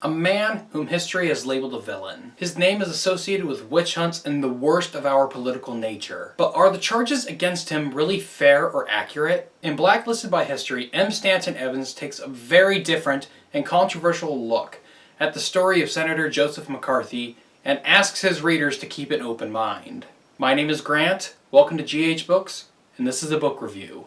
A man whom history has labeled a villain. His name is associated with witch hunts and the worst of our political nature. But are the charges against him really fair or accurate? In Blacklisted by History, M. Stanton Evans takes a very different and controversial look at the story of Senator Joseph McCarthy and asks his readers to keep an open mind. My name is Grant, welcome to GH Books, and this is a book review.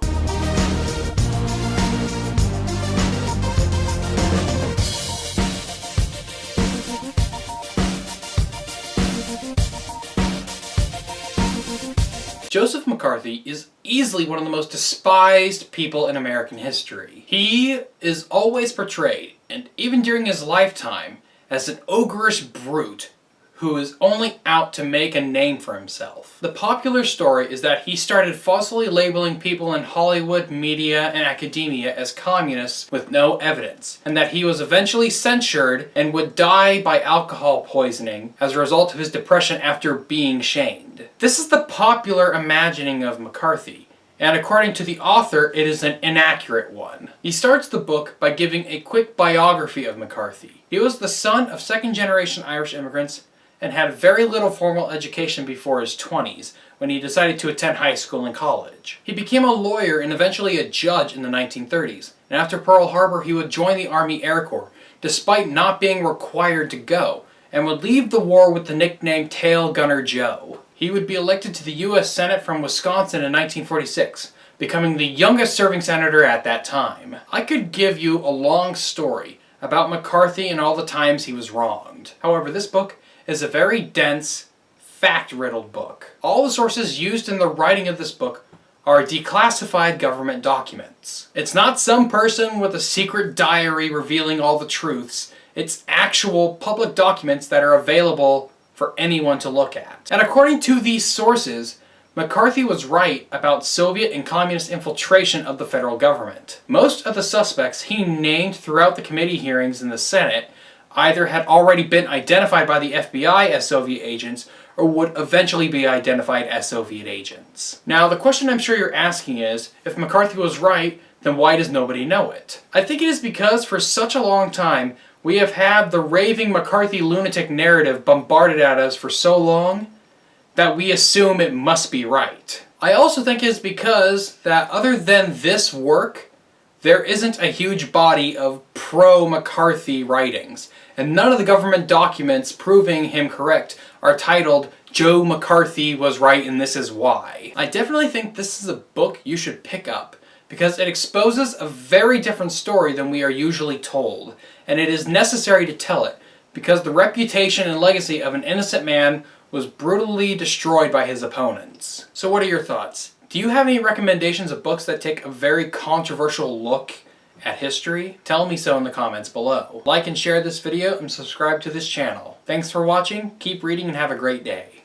Joseph McCarthy is easily one of the most despised people in American history. He is always portrayed, and even during his lifetime, as an ogreish brute who is only out to make a name for himself. The popular story is that he started falsely labeling people in Hollywood, media, and academia as communists with no evidence, and that he was eventually censured and would die by alcohol poisoning as a result of his depression after being shamed. This is the popular imagining of McCarthy, and according to the author, it is an inaccurate one. He starts the book by giving a quick biography of McCarthy. He was the son of second-generation Irish immigrants and had very little formal education before his 20s, when he decided to attend high school and college. He became a lawyer and eventually a judge in the 1930s, and after Pearl Harbor he would join the Army Air Corps, despite not being required to go, and would leave the war with the nickname Tail Gunner Joe. He would be elected to the U.S. Senate from Wisconsin in 1946, becoming the youngest serving senator at that time. I could give you a long story about McCarthy and all the times he was wronged. However, this book is a very dense, fact-riddled book. All the sources used in the writing of this book are declassified government documents. It's not some person with a secret diary revealing all the truths. It's actual public documents that are available for anyone to look at. And according to these sources, McCarthy was right about Soviet and communist infiltration of the federal government. Most of the suspects he named throughout the committee hearings in the Senate either had already been identified by the FBI as Soviet agents or would eventually be identified as Soviet agents. Now, the question I'm sure you're asking is, if McCarthy was right, then why does nobody know it? I think it is because for such a long time, we have had the raving McCarthy lunatic narrative bombarded at us for so long that we assume it must be right. I also think it's because that other than this work, there isn't a huge body of pro-McCarthy writings, and none of the government documents proving him correct are titled "Joe McCarthy was right and this is why." I definitely think this is a book you should pick up, because it exposes a very different story than we are usually told, and it is necessary to tell it, because the reputation and legacy of an innocent man was brutally destroyed by his opponents. So what are your thoughts? Do you have any recommendations of books that take a very controversial look at history? Tell me so in the comments below. Like and share this video and subscribe to this channel. Thanks for watching, keep reading, and have a great day.